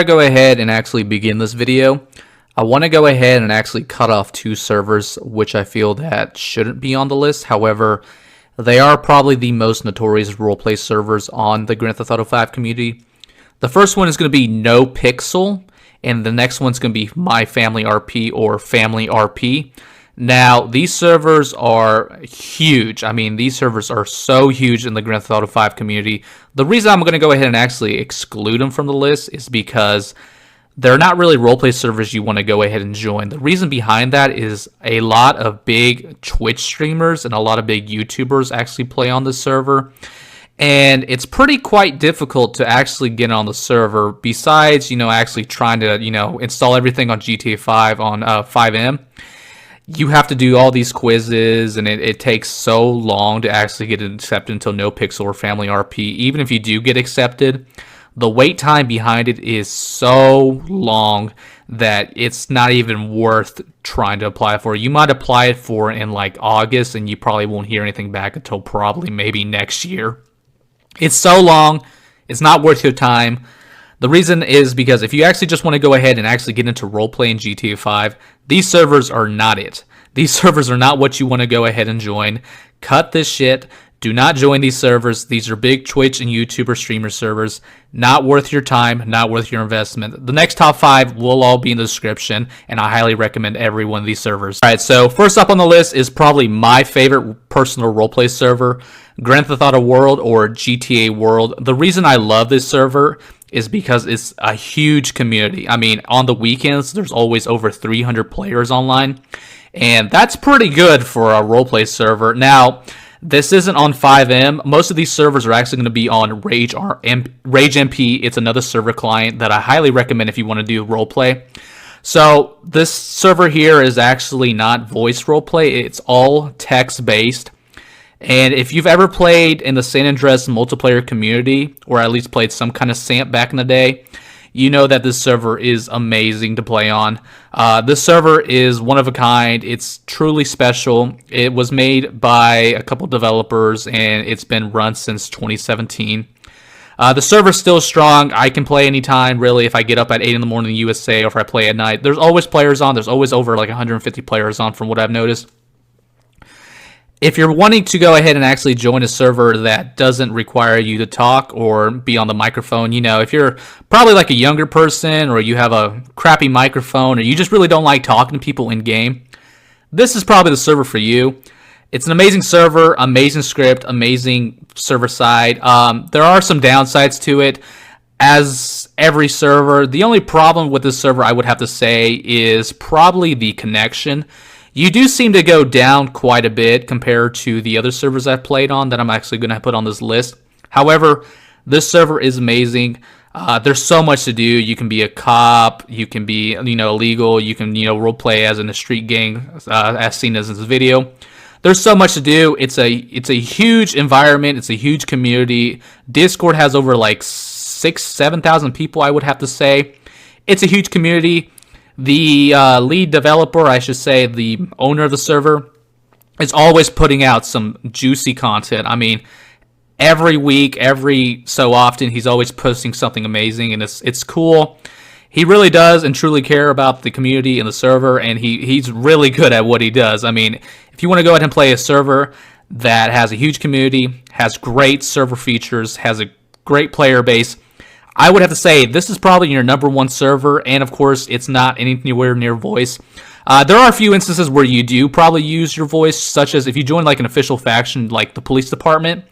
I go ahead and actually begin this video, I want to go ahead and actually cut off two servers which I feel that shouldn't be on the list. However, they are probably the most notorious roleplay servers on the Grand Theft Auto 5 community. The first one is going to be No Pixel, and the next one's going to be My Family RP or Family RP. Now, these servers are huge. I mean, these servers are so huge in the Grand Theft Auto 5 community. The reason I'm going to go ahead and actually exclude them from the list is because they're not really roleplay servers you want to go ahead and join. The reason behind that is a lot of big Twitch streamers and a lot of big YouTubers actually play on this server. And it's quite difficult to actually get on the server besides, actually trying to, install everything on GTA 5 on FiveM. You have to do all these quizzes, and it takes so long to actually get accepted until No Pixel or Family RP. Even if you do get accepted, the wait time behind it is so long that it's not even worth trying to apply for. You might apply it for in like August, and you probably won't hear anything back until probably maybe next year. It's so long, it's not worth your time. The reason is because if you actually just want to go ahead and actually get into roleplay in GTA 5, these servers are not it. These servers are not what you want to go ahead and join. Cut this shit. Do not join these servers. These are big Twitch and YouTuber streamer servers. Not worth your time, not worth your investment. The next top 5 will all be in the description, and I highly recommend every one of these servers. Alright, so first up on the list is probably my favorite personal roleplay server, Grand Theft Auto World or GTA World. The reason I love this server is because it's a huge community. I mean, on the weekends, there's always over 300 players online, and that's pretty good for a roleplay server. Now, this isn't on FiveM. Most of these servers are actually going to be on RageMP. It's another server client that I highly recommend if you want to do roleplay. So this server here is actually not voice roleplay. It's all text-based. And if you've ever played in the San Andreas multiplayer community, or at least played some kind of SAMP back in the day, you know that this server is amazing to play on. This server is one of a kind. It's truly special. It was made by a couple developers, and it's been run since 2017. The server's still strong. I can play anytime, really, if I get up at 8 in the morning in the USA or if I play at night. There's always players on. There's always over like 150 players on from what I've noticed. If you're wanting to go ahead and actually join a server that doesn't require you to talk or be on the microphone, if you're probably like a younger person or you have a crappy microphone or you just really don't like talking to people in game, this is probably the server for you. It's an amazing server, amazing script, amazing server side. There are some downsides to it. As every server, the only problem with this server I would have to say is probably the connection. You do seem to go down quite a bit compared to the other servers I've played on that I'm actually going to put on this list. However, this server is amazing. There's so much to do. You can be a cop, you can be, illegal, you can, roleplay as in a street gang, as seen as in this video. There's so much to do. It's a huge environment. It's a huge community. Discord has over like 7,000 people, I would have to say. It's a huge community. The lead developer, I should say, the owner of the server, is always putting out some juicy content. I mean, every week, every so often, he's always posting something amazing, and it's cool. He really does and truly care about the community and the server, and he's really good at what he does. I mean, if you want to go ahead and play a server that has a huge community, has great server features, has a great player base, I would have to say this is probably your number one server, and of course, it's not anywhere near voice. There are a few instances where you do probably use your voice, such as if you join like an official faction like the police department.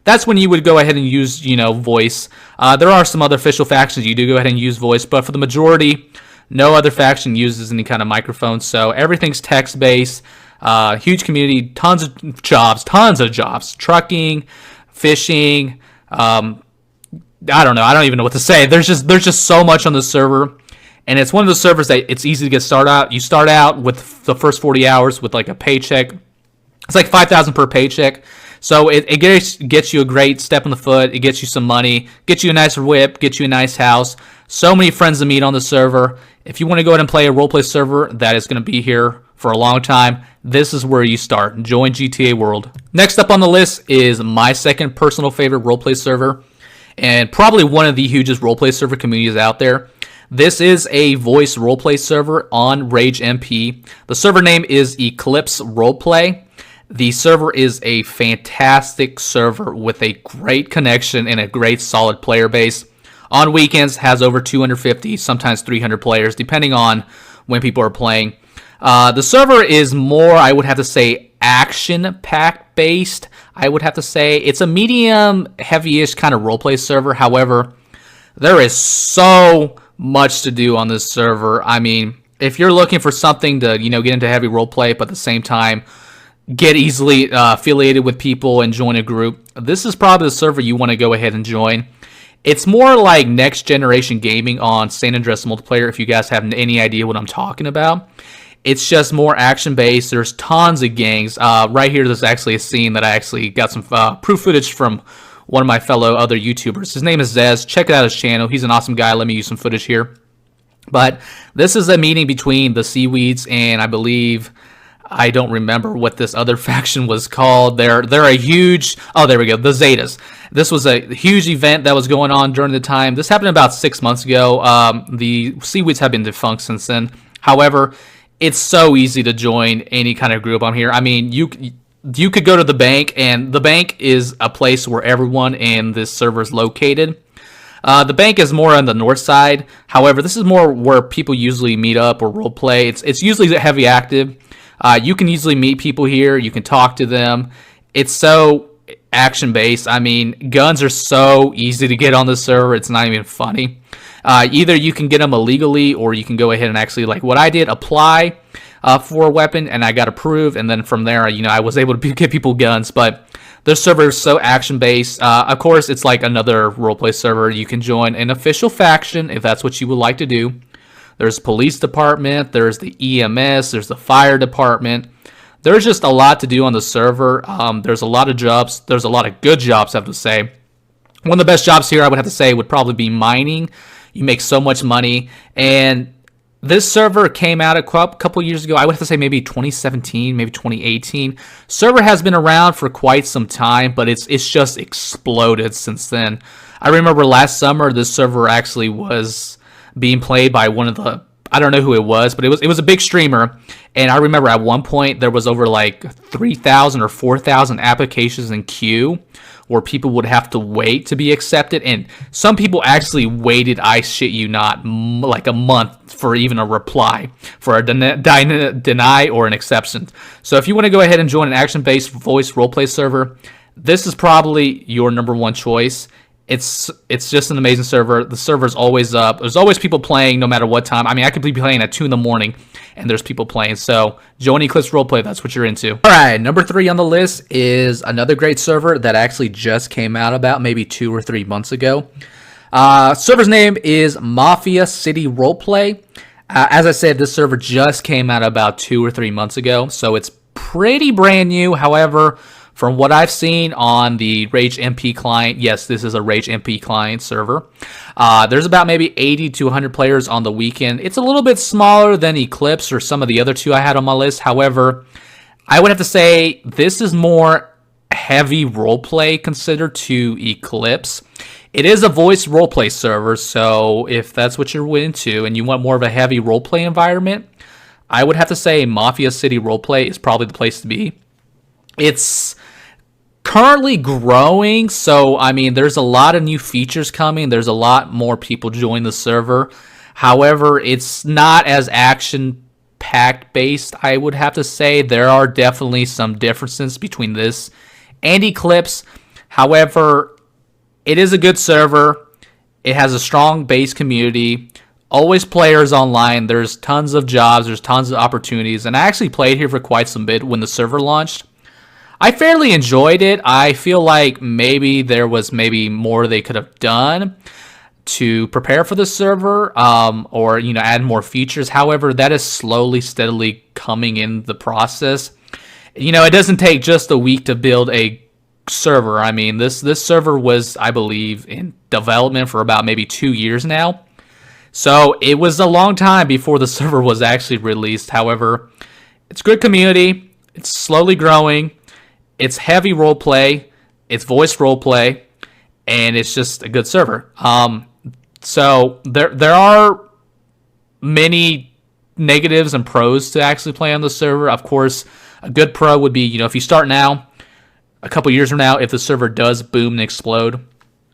That's when you would go ahead and use, voice. There are some other official factions you do go ahead and use voice, but for the majority, no other faction uses any kind of microphone, so everything's text-based. Huge community, tons of jobs. Trucking, fishing, I don't know. I don't even know what to say. There's just so much on this server, and it's one of those servers that it's easy to get started out. You start out with the first 40 hours with like a paycheck. It's like $5,000 per paycheck. So it gets you a great step in the foot. It gets you some money, gets you a nice whip, gets you a nice house. So many friends to meet on the server. If you want to go ahead and play a roleplay server that is going to be here for a long time, this is where you start. Join GTA World. Next up on the list is my second personal favorite roleplay server, and probably one of the hugest roleplay server communities out there. This is a voice roleplay server on RageMP. The server name is Eclipse Roleplay. The server is a fantastic server with a great connection and a great solid player base. On weekends, has over 250, sometimes 300 players, depending on when people are playing. The server is more, I would have to say, action-packed based. I would have to say it's a medium, heavy-ish kind of roleplay server. However, there is so much to do on this server. I mean, if you're looking for something to, get into heavy roleplay, but at the same time get easily affiliated with people and join a group, this is probably the server you want to go ahead and join. It's more like next generation gaming on San Andreas multiplayer, if you guys have any idea what I'm talking about. It's just more action based. There's tons of gangs. Right here, there's actually a scene that I actually got some proof footage from one of my fellow other YouTubers. His name is Zez. Check out his channel. He's an awesome guy. Let me use some footage here. But this is a meeting between the Seaweeds and I don't remember what this other faction was called. They're a huge, oh, there we go, the Zetas. This was a huge event that was going on during the time. This happened about 6 months ago. The Seaweeds have been defunct since then. However, it's so easy to join any kind of group on here. I mean, you could go to the bank, and the bank is a place where everyone in this server is located. The bank is more on the north side. However, this is more where people usually meet up or role play. It's usually heavy active. You can easily meet people here. You can talk to them. It's so action based. I mean, guns are so easy to get on the server. It's not even funny. Either you can get them illegally, or you can go ahead and actually, like what I did, apply for a weapon, and I got approved, and then from there, I was able to get people guns. But this server is so action-based. Of course, it's like another roleplay server. You can join an official faction if that's what you would like to do. There's police department, there's the EMS, there's the fire department. There's just a lot to do on the server. There's a lot of jobs. There's a lot of good jobs, I have to say. One of the best jobs here, I would have to say, would probably be mining. You make so much money, and this server came out a couple years ago. I would have to say maybe 2017, maybe 2018. Server has been around for quite some time, but it's just exploded since then. I remember last summer this server actually was being played by one of the, I don't know who it was, but it was a big streamer. And I remember at one point there was over like 3,000 or 4,000 applications in queue, where people would have to wait to be accepted. And some people actually waited, I shit you not, like a month for even a reply, for a deny or an acceptance. So if you want to go ahead and join an action-based voice roleplay server, this is probably your number one choice. It's just an amazing server. The server's always up. There's always people playing no matter what time. I mean, I could be playing at 2 in the morning and there's people playing. So join Eclipse Roleplay if that's what you're into. All right, number 3 on the list is another great server that actually just came out about maybe 2 or 3 months ago. Server's name is Mafia City Roleplay. As I said, this server just came out about 2 or 3 months ago, so it's pretty brand new. However, from what I've seen on the RageMP client, yes, this is a RageMP client server. There's about maybe 80 to 100 players on the weekend. It's a little bit smaller than Eclipse or some of the other 2 I had on my list. However, I would have to say this is more heavy roleplay considered to Eclipse. It is a voice roleplay server, so if that's what you're into and you want more of a heavy roleplay environment, I would have to say Mafia City Roleplay is probably the place to be. It's currently growing, so I mean there's a lot of new features coming. There's a lot more people join the server. However, it's not as action packed based, I would have to say. There are definitely some differences between this and Eclipse. However, it is a good server. It has a strong base community, always players online. There's tons of jobs, there's tons of opportunities, and I actually played here for quite some bit when the server launched. I fairly enjoyed it. I feel like maybe there was more they could have done to prepare for the server, or add more features. However, that is slowly, steadily coming in the process. It doesn't take just a week to build a server. I mean, this server was, I believe, in development for about maybe 2 years now. So it was a long time before the server was actually released. However, it's good community. It's slowly growing. It's heavy roleplay, it's voice roleplay, and it's just a good server. So there are many negatives and pros to actually play on the server. Of course, a good pro would be, if you start now, a couple years from now, if the server does boom and explode,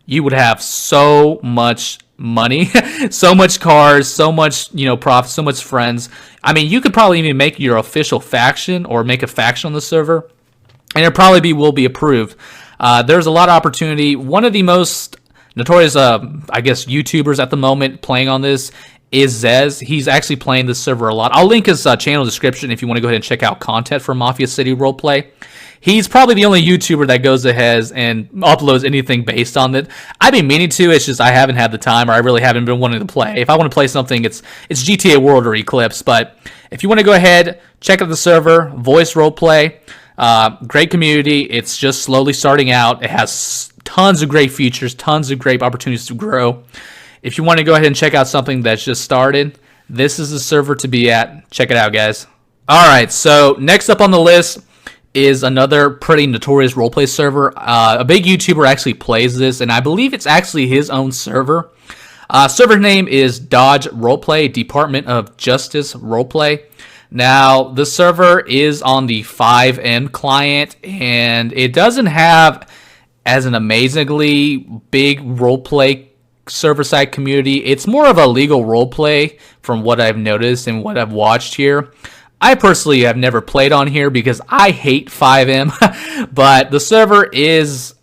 you would have so much money, so much cars, so much, profit, so much friends. I mean, you could probably even make your official faction or make a faction on the server, and it probably will be approved. There's a lot of opportunity. One of the most notorious, YouTubers at the moment playing on this is Zez. He's actually playing this server a lot. I'll link his channel description if you want to go ahead and check out content for Mafia City Roleplay. He's probably the only YouTuber that goes ahead and uploads anything based on it. I've been meaning to, it's just I haven't had the time, or I really haven't been wanting to play. If I want to play something, it's GTA World or Eclipse. But if you want to go ahead, check out the server, Voice Roleplay. Great community. It's just slowly starting out. It has tons of great features, tons of great opportunities to grow. If you want to go ahead and check out something that's just started, this is the server to be at. Check it out, guys. All right, so next up on the list is another pretty notorious roleplay server. A big YouTuber actually plays this, and I believe it's actually his own server. Server name is Dodge Roleplay, Department of Justice Roleplay. Now, the server is on the FiveM client, and it doesn't have as an amazingly big roleplay server-side community. It's more of a legal roleplay from what I've noticed and what I've watched here. I personally have never played on here because I hate FiveM, but the server is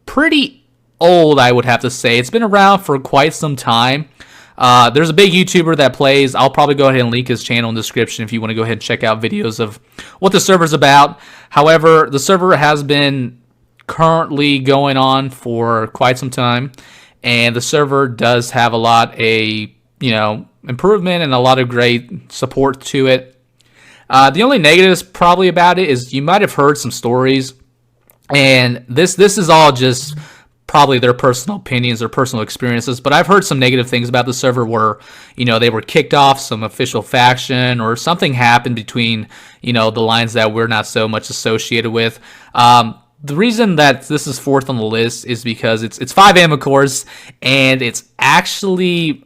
pretty old, I would have to say. It's been around for quite some time. There's a big YouTuber that plays. I'll probably go ahead and link his channel in the description if you want to go ahead and check out videos of what the server's about. However, the server has been currently going on for quite some time, and the server does have a lot of improvement and a lot of great support to it. The only negatives probably about it is you might have heard some stories, and this is all just probably their personal opinions or personal experiences, but I've heard some negative things about the server where, they were kicked off some official faction or something happened between, the lines that we're not so much associated with. The reason that this is fourth on the list is because it's FiveM, of course, and it's actually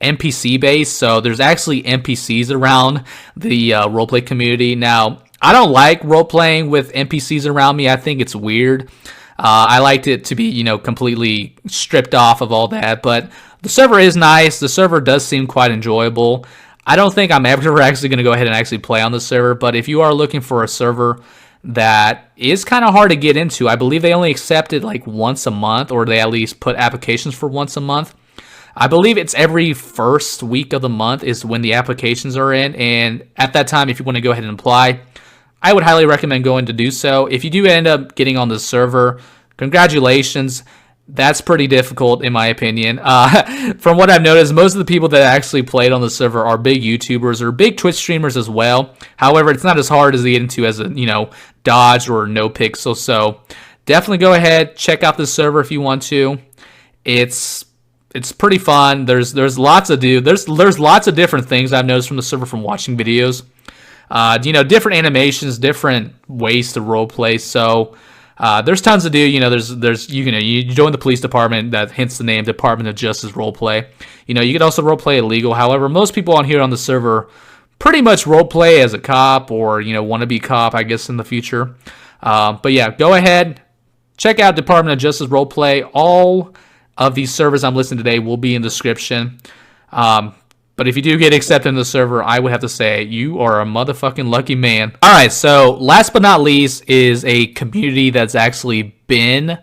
NPC based, so there's actually NPCs around the roleplay community. Now, I don't like role-playing with NPCs around me. I think it's weird. I liked it to be, completely stripped off of all that, but the server is nice. The server does seem quite enjoyable. I don't think I'm ever actually going to go ahead and actually play on the server, but if you are looking for a server that is kind of hard to get into, I believe they only accept it like once a month, or they at least put applications for once a month. I believe it's every first week of the month is when the applications are in, and at that time, if you want to go ahead and apply, I would highly recommend going to do so. If you do end up getting on the server, congratulations. That's pretty difficult, in my opinion. From what I've noticed, most of the people that actually played on the server are big YouTubers or big Twitch streamers as well. However, it's not as hard as to get into as a, Dodge or NoPixel. So definitely go ahead, check out the server if you want to. It's pretty fun. There's lots to do. There's lots of different things I've noticed from the server from watching videos. Different animations, different ways to roleplay. So there's tons to do. You join the police department, that hence the name Department of Justice Roleplay. You can also roleplay illegal. However, most people on here on the server pretty much roleplay as a cop or want to be cop, I guess, in the future. But yeah, go ahead, check out Department of Justice Roleplay. All of these servers I'm listing today will be in the description. But if you do get accepted in the server, I would have to say you are a motherfucking lucky man. All right, so last but not least is a community that's actually been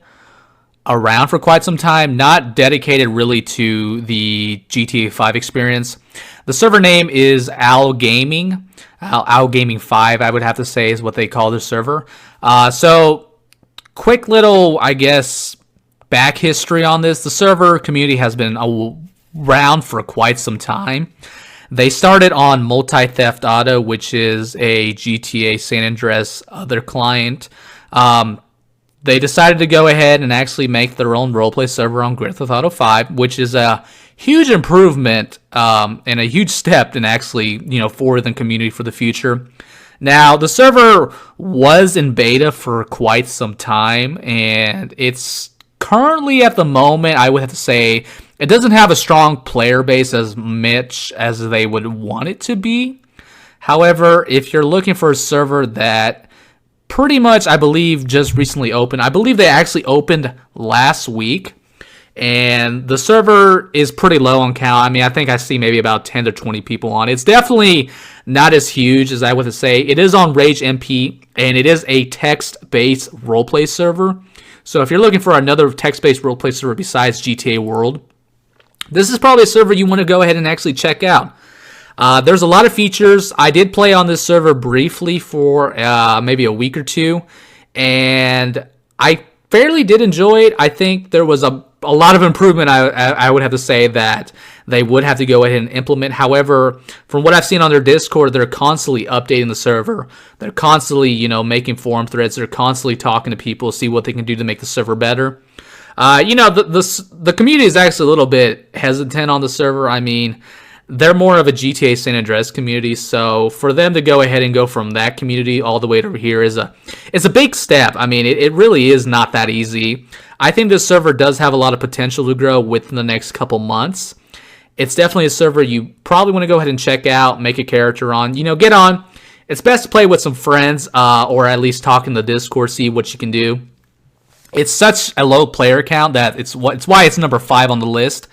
around for quite some time, not dedicated really to the GTA 5 experience. The server name is Al Gaming. Al Gaming 5, I would have to say, is what they call the server. So quick little, I guess, back history on this. The server community has been around for quite some time. They started on Multi-Theft Auto, which is a GTA San Andreas other client. They decided to go ahead and actually make their own roleplay server on Grand Theft Auto 5, which is a huge improvement and a huge step in actually, forward the community for the future. Now, the server was in beta for quite some time, and it's currently at the moment, I would have to say, It doesn't have a strong player base as much as they would want it to be. However, if you're looking for a server that pretty much, I believe, just recently opened. I believe they actually opened last week. And the server is pretty low on count. I mean, I think I see maybe about 10 to 20 people on it. It's definitely not as huge as I would say. It is on RageMP, and it is a text-based roleplay server. So if you're looking for another text-based roleplay server besides GTA World, this is probably a server you want to go ahead and actually check out. There's a lot of features. I did play on this server briefly for maybe a week or two, and I fairly did enjoy it. I think there was a lot of improvement, I would have to say, that they would have to go ahead and implement. However, from what I've seen on their Discord, they're constantly updating the server. They're constantly, making forum threads. They're constantly talking to people, see what they can do to make the server better. The community is actually a little bit hesitant on the server. I mean, they're more of a GTA San Andreas community, so for them to go ahead and go from that community all the way over here is a big step. I mean, it really is not that easy. I think this server does have a lot of potential to grow within the next couple months. It's definitely a server you probably want to go ahead and check out, make a character on, get on. It's best to play with some friends, or at least talk in the Discord, see what you can do. It's such a low player count that it's why it's number 5 on the list.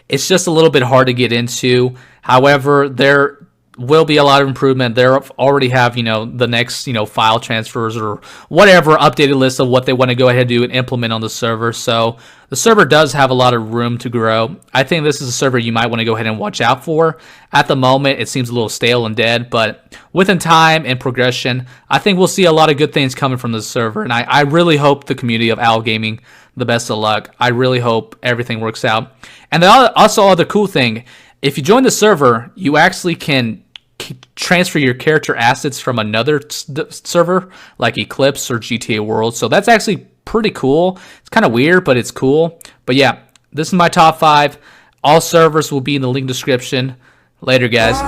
It's just a little bit hard to get into. However, there will be a lot of improvement. They already have, the next, file transfers or whatever updated list of what they want to go ahead and do and implement on the server. So the server does have a lot of room to grow. I think this is a server you might want to go ahead and watch out for. At the moment, it seems a little stale and dead, but within time and progression, I think we'll see a lot of good things coming from this server. And I really hope the community of Owl Gaming the best of luck. I really hope everything works out. And the other cool thing, if you join the server, you actually can transfer your character assets from another server like Eclipse or GTA World. So that's actually pretty cool. It's kind of weird, but it's cool. But yeah, this is my top 5. All servers will be in the link description. Later, guys.